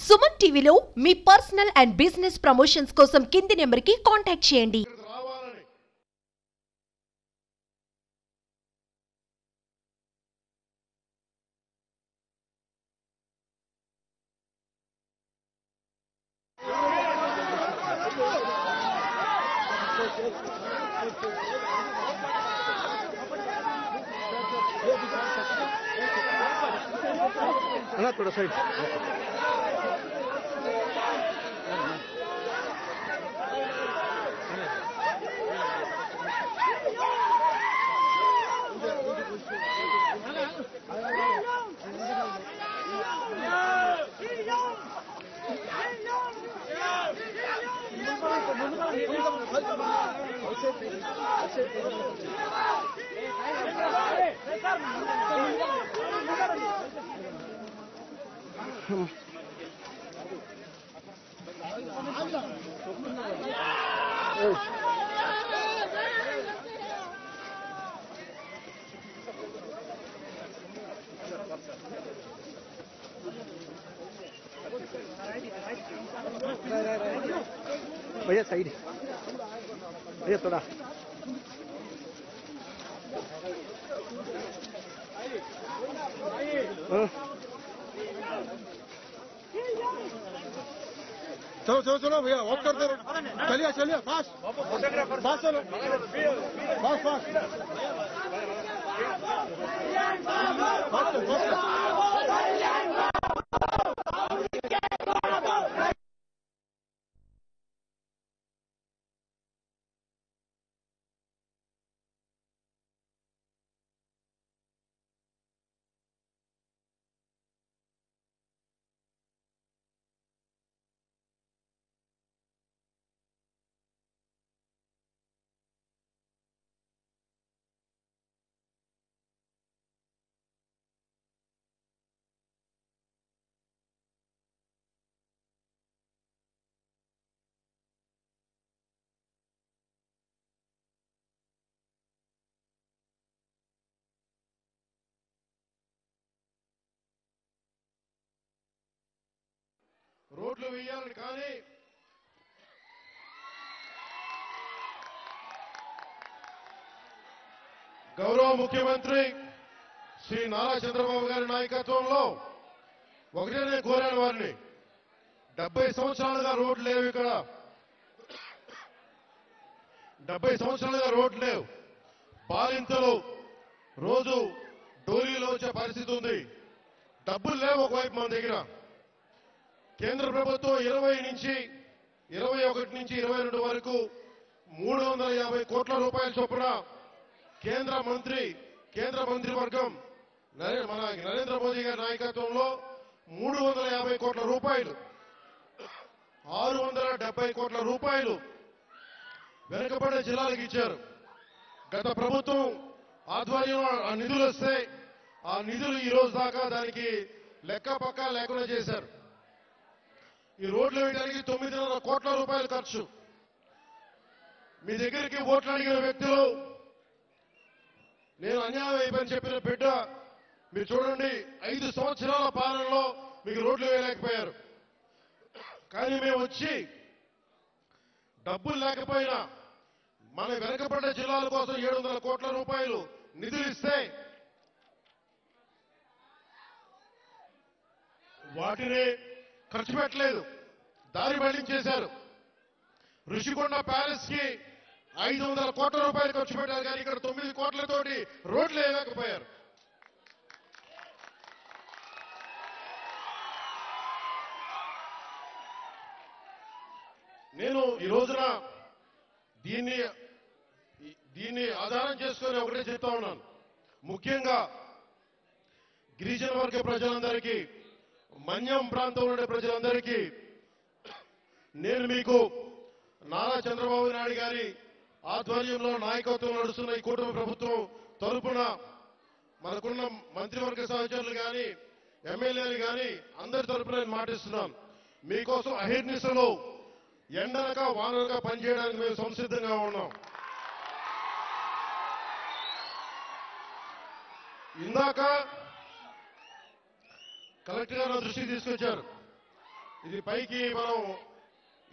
సుమన్ టీవీలో మీ personal and business promotions కోసం కింది నెంబర్కి కాంటాక్ట్ చేయండి. थोड़ा साइड भैया साइड भैया थोड़ा चलो चलो चलो भैया वॉक करते रहो चलिए चलिए फास्ट फास्ट चलो फास्ट फास्ट రోడ్లు వేయాలని కానీ గౌరవ ముఖ్యమంత్రి శ్రీ నారా చంద్రబాబు గారి నాయకత్వంలో ఒకటే నేను కోరాను వారిని 70 సంవత్సరాలుగా రోడ్లు లేవు ఇక్కడ 70 సంవత్సరాలుగా రోడ్లు లేవు బాలింతలు రోజు డోలీలో వచ్చే పరిస్థితి ఉంది డబ్బులు లేవు ఒకవైపు మన దగ్గర కేంద్ర ప్రభుత్వం 20 నుంచి 21 నుంచి 22 వరకు 350 కోట్ల రూపాయల చొప్పున కేంద్ర మంత్రివర్గం మన నరేంద్ర మోదీ గారి నాయకత్వంలో 350 కోట్ల రూపాయలు 670 కోట్ల రూపాయలు వెనుకబడిన జిల్లాలకు ఇచ్చారు గత ప్రభుత్వం ఆధ్వర్యంలో ఆ నిధులు వస్తే ఆ నిధులు ఈ రోజు దాకా దానికి లెక్క పక్క లేకుండా చేశారు ఈ రోడ్లు వేయడానికి 9.5 కోట్ల రూపాయలు ఖర్చు మీ దగ్గరికి ఓట్లు అడిగిన వ్యక్తులు నేను అన్యాయం అయిపోయిందని చెప్పిన బిడ్డ మీరు చూడండి 5 సంవత్సరాల పాలనలో మీకు రోడ్లు వేయలేకపోయారు కానీ మేము వచ్చి డబ్బులు లేకపోయినా మన వెనకబడ్డ జిల్లాల కోసం 700 కోట్ల రూపాయలు నిధులు ఇస్తే వాటిని ఖర్చు పెట్టలేదు దారి మళ్లించేశారు ఋషికొండ ప్యాలెస్ కి 500 కోట్ల రూపాయలు ఖర్చు పెట్టారు కానీ ఇక్కడ 9 కోట్లతోటి రోడ్లు వేయలేకపోయారు నేను ఈ రోజున దీన్ని ఆధారం చేసుకుని ఒకటే చెప్తా ఉన్నాను ముఖ్యంగా గిరిజన వర్గ ప్రజలందరికీ మన్యం ప్రాంతంలో ఉండే ప్రజలందరికీ నేను మీకు నారా చంద్రబాబు నాయుడు గారి ఆధ్వర్యంలో నాయకత్వం నడుస్తున్న ఈ కూటమి ప్రభుత్వం తరపున మనకున్న మంత్రివర్గ సహచరులు కానీ ఎమ్మెల్యేలు కానీ అందరి తరపున నేను మాటిస్తున్నాను మీకోసం అహిర్నిశలో ఎండనక వాననక పనిచేయడానికి మేము సంసిద్ధంగా ఉన్నాం ఇందాక కలెక్టర్ గారు దృష్టికి తీసుకొచ్చారు ఇది పైకి మనం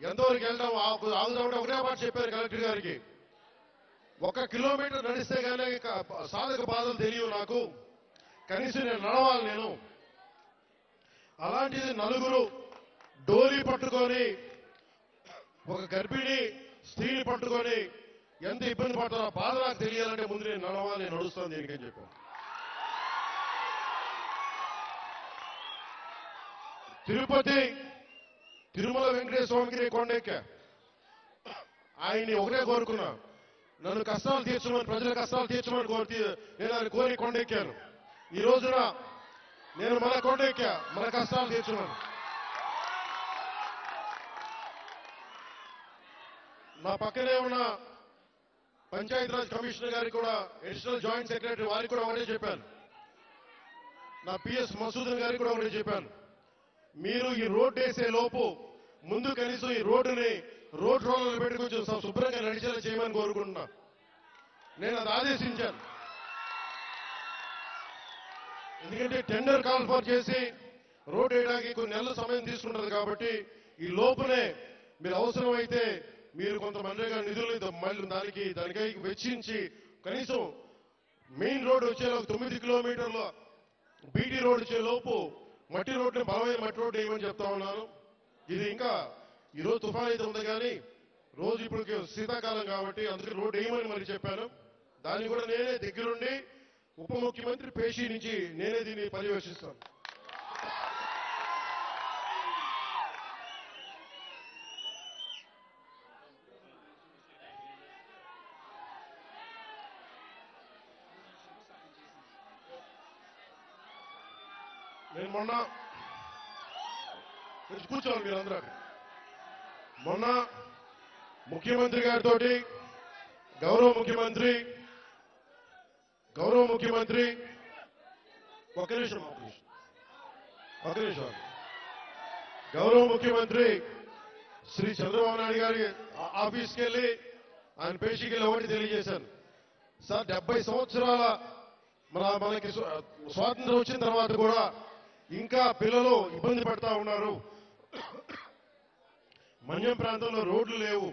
ఎంతవరకు వెళ్దాం ఆగుదామంటే ఒకటే మాట చెప్పారు కలెక్టర్ గారికి. 1 కిలోమీటర్ నడిస్తే కానీ సాధక బాధలు తెలియవు నాకు, కనీసం నేను నడవాలి నేను. అలాంటిది నలుగురు డోలీ పట్టుకొని ఒక గర్భిణి స్త్రీని పట్టుకొని ఎంత ఇబ్బంది పడుతున్నా బాధ నాకు తెలియాలంటే ముందు నేను నడవాలి, నేను నడుస్తాను దీనికని చెప్పాను. తిరుపతి తిరుమల వెంకటేశ్వర స్వామికి నేను కొండెక్కా. ఆయన్ని ఒకటే కోరుకున్నా, నన్ను కష్టాలు తీర్చమని, ప్రజల కష్టాలు తీర్చమని నేను ఆయన కోరి కొండెక్కాను. ఈ రోజున నేను మన కొండెక్కా, మన కష్టాలు తీర్చమని. నా పక్కనే ఉన్న పంచాయతీరాజ్ కమిషనర్ గారికి కూడా, అడిషనల్ జాయింట్ సెక్రటరీ వారికి కూడా ఒకటే చెప్పాను, నా పిఎస్ మసూదన్ గారికి కూడా ఒకటే చెప్పాను, మీరు ఈ రోడ్డు వేసే లోపు ముందు కనీసం ఈ రోడ్డుని రోడ్ రోలర్లు పెట్టి కొంచెం శుభ్రంగా నడిచేలా చేయమని కోరుకుంటున్నా. నేను అది ఆదేశించాను. ఎందుకంటే టెండర్ కాల్ఫర్ చేసి రోడ్డు వేయడానికి కొన్ని నెలల సమయం తీసుకుంటుంది కాబట్టి ఈ లోపునే మీరు అవసరమైతే మీరు కొంతమందిగా నిధులు మళ్ళీ దానికై వెచ్చించి కనీసం మెయిన్ రోడ్డు వచ్చేలా 9 కిలోమీటర్ల బీటీ రోడ్ వచ్చే లోపు మట్టి రోడ్డుని బలమైన మట్టి రోడ్డు వేయమని చెప్తా ఉన్నాను. ఇది ఇంకా ఈరోజు తుఫాన్ అయితే ఉంది కానీ రోజు ఇప్పుడు శీతాకాలం కాబట్టి అందుకే రోడ్డు వేయమని మరి చెప్పాను. దాన్ని కూడా నేనే దగ్గరుండి ఉప ముఖ్యమంత్రి పేషీ నుంచి నేనే దీన్ని పర్యవేక్షిస్తాను. నేను మొన్న కూర్చోవాలి మీరందరూ. మొన్న ముఖ్యమంత్రి గారితో గౌరవ ముఖ్యమంత్రి ఒక నిమిషం గౌరవ ముఖ్యమంత్రి శ్రీ చంద్రబాబు నాయుడు గారి ఆఫీస్కి వెళ్ళి ఆయన పేషీకి వెళ్ళి ఒకటి తెలియజేశాను. సార్ 70 సంవత్సరాల మనకి స్వాతంత్రం వచ్చిన తర్వాత కూడా ఇంకా పిల్లలు ఇబ్బంది పడతా ఉన్నారు. మన్యం ప్రాంతంలో రోడ్లు లేవు.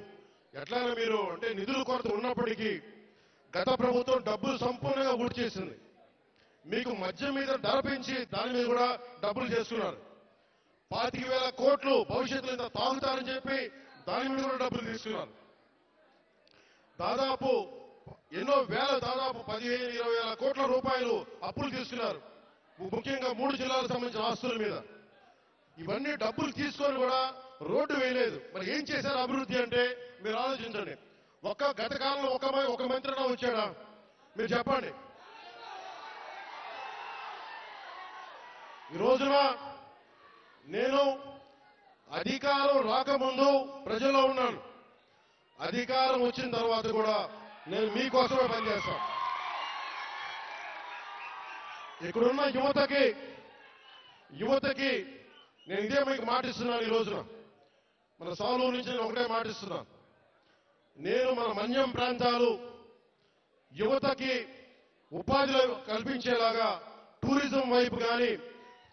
ఎట్లయినా మీరు అంటే నిధుల కొరత ఉన్నప్పటికీ గత ప్రభుత్వం డబ్బులు సంపూర్ణంగా ఊడి చేసింది. మీకు మద్యం మీద ధర పెంచి దాని మీద కూడా డబ్బులు చేసుకున్నారు. 25,000 కోట్లు భవిష్యత్తులో ఇంత తాగుతారని చెప్పి దాని మీద కూడా డబ్బులు తీసుకున్నారు. దాదాపు ఎన్నో వేల దాదాపు 15,000-20,000 కోట్ల రూపాయలు అప్పులు తీసుకున్నారు. ముఖ్యంగా 3 జిల్లాలకు సంబంధించిన ఆస్తుల మీద. ఇవన్నీ డబ్బులు తీసుకొని కూడా రోడ్డు వేయలేదు. మరి ఏం చేశారు అభివృద్ధి అంటే మీరు ఆలోచించండి. గత కాలంలో ఒక మంత్రి వచ్చాడా మీరు చెప్పండి. ఈ రోజున నేను అధికారం రాకముందు ప్రజల్లో ఉన్నాను. అధికారం వచ్చిన తర్వాత కూడా నేను మీకోసమే పనిచేస్తాను. ఇక్కడున్న యువతకి నేను ఇదే మీకు మాటిస్తున్నాను. ఈ రోజున మన సాలూరు నుంచి నేను ఒకటే మాటిస్తున్నాను. నేను మన మన్యం ప్రాంతాలు యువతకి ఉపాధి కల్పించేలాగా టూరిజం వైపు కానీ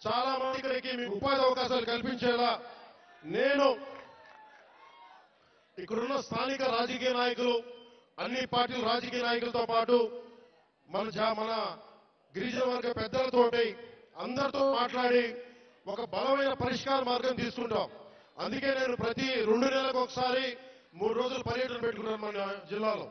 చాలా మంది ఇక్కడికి మీకు ఉపాధి అవకాశాలు కల్పించేలా నేను ఇక్కడున్న స్థానిక రాజకీయ నాయకులు, అన్ని పార్టీల రాజకీయ నాయకులతో పాటు మన గిరిజన వర్గ పెద్దలతోటి అందరితో మాట్లాడి ఒక బలమైన పరిష్కార మార్గం తీసుకుంటాం. అందుకే నేను ప్రతి 2 నెలలకు ఒకసారి 3 రోజులు పర్యటన పెట్టుకున్నాను మన జిల్లాలో.